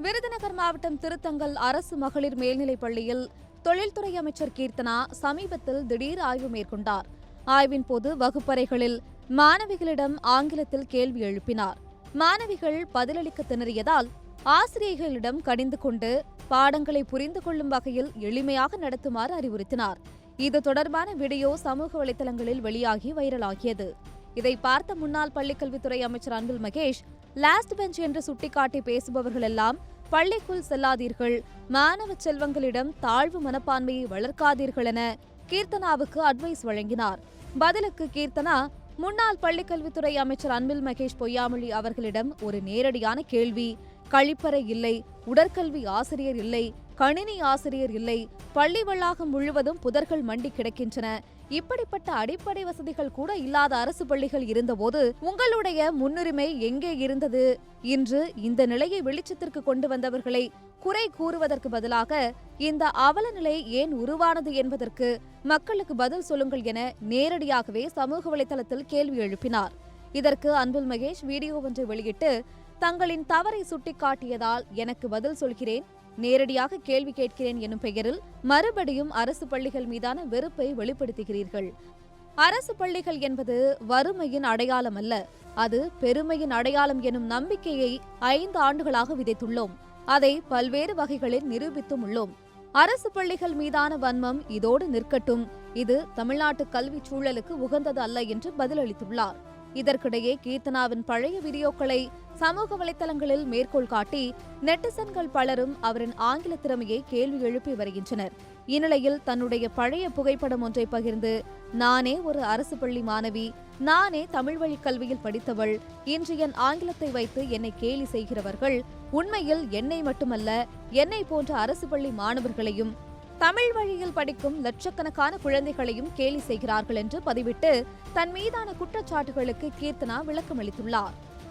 விருதுநகர் மாவட்டம் திருத்தங்கல் அரசு மகளிர் மேல்நிலைப் பள்ளியில் தொழில்துறை அமைச்சர் கீர்த்தனா சமீபத்தில் திடீர் ஆய்வு மேற்கொண்டார். ஆய்வின் போது வகுப்பறைகளில் மாணவிகளிடம் ஆங்கிலத்தில் கேள்வி எழுப்பினார். மாணவிகள் பதிலளிக்க திணறியதால் ஆசிரியர்களிடம் கடிந்து கொண்டு பாடங்களை புரிந்து கொள்ளும் வகையில் எளிமையாக நடத்துமாறு அறிவுறுத்தினார். இது தொடர்பான வீடியோ சமூக வலைதளங்களில் வெளியாகி வைரலாகியது. இதை பார்த்த முன்னாள் பள்ளிக்கல்வித்துறை அமைச்சர் அன்பில் மகேஷ், லாஸ்ட் பெஞ்ச் என்று சுட்டிக்காட்டி பேசுபவர்கள் எல்லாம் பள்ளிக்குள் செல்லாதீர்கள், மாணவ செல்வங்களிடம் தாழ்வு மனப்பான்மையை வளர்க்காதீர்கள் என கீர்த்தனாவுக்கு அட்வைஸ் வழங்கினார். பதிலுக்கு கீர்த்தனா, முன்னாள் பள்ளிக்கல்வித்துறை அமைச்சர் அன்பில் மகேஷ் பொய்யாமொழி அவர்களிடம் ஒரு நேரடியான கேள்வி, கழிப்பறை இல்லை, உடற்கல்வி ஆசிரியர் இல்லை, கணினி ஆசிரியர் இல்லை, பள்ளி வளாகம் முழுவதும் புதர்கள் மண்டி கிடக்கின்றன, இப்படிப்பட்ட அடிப்படை வசதிகள் கூட இல்லாத அரசு பள்ளிகள் இருந்தபோது உங்களுடைய முன்னுரிமை எங்கே இருந்தது? இன்று இந்த நிலையை வெளிச்சத்திற்கு கொண்டு வந்தவர்களை குறை கூறுவதற்கு பதிலாக இந்த அவல நிலை ஏன் உருவானது என்பதற்கு மக்களுக்கு பதில் சொல்லுங்கள் என நேரடியாகவே சமூக வலைதளத்தில் கேள்வி எழுப்பினார். இதற்கு அன்பில் மகேஷ் வீடியோ ஒன்றை வெளியிட்டு, தங்களின் தவறை சுட்டிக்காட்டியதால் எனக்கு பதில் சொல்கிறேன், நேரடியாக கேள்வி கேட்கிறேன் எனும் பெயரில் மறுபடியும் அரசு பள்ளிகள் மீதான வெறுப்பை வெளிப்படுத்துகிறீர்கள். அரசு பள்ளிகள் என்பது வறுமையின் அடையாளம் அல்ல, அது பெருமையின் அடையாளம் எனும் நம்பிக்கையை 5 ஆண்டுகளாக விதைத்துள்ளோம். அதை பல்வேறு வகைகளில் நிரூபித்தும் உள்ளோம். அரசு பள்ளிகள் மீதான வன்மம் இதோடு நிற்கட்டும், இது தமிழ்நாட்டு கல்வி சூழலுக்கு உகந்தது அல்ல என்று பதிலளித்துள்ளார். இதற்கிடையே கீர்த்தனாவின் பழைய வீடியோக்களை சமூக வலைதளங்களில் மேற்கோள் காட்டி நெட்டிசன்கள் பலரும் அவரின் ஆங்கில திறமையை கேள்வி எழுப்பி வருகின்றனர். இந்நிலையில் தன்னுடைய பழைய புகைப்படம் ஒன்றை பகிர்ந்து, நானே ஒரு அரசு பள்ளி மாணவி, நானே தமிழ் வழி கல்வியில் படித்தவள், இன்று என் ஆங்கிலத்தை வைத்து என்னை கேலி செய்கிறவர்கள் உண்மையில் என்னை மட்டுமல்ல, என்னை போன்ற அரசு பள்ளி மாணவர்களையும் தமிழ் வழியில் படிக்கும் லட்சக்கணக்கான குழந்தைகளையும் கேலி செய்கிறார்கள் என்று பதிவிட்டு தன் மீதான குற்றச்சாட்டுகளுக்கு கீர்த்தனா விளக்கமளித்துள்ளார்.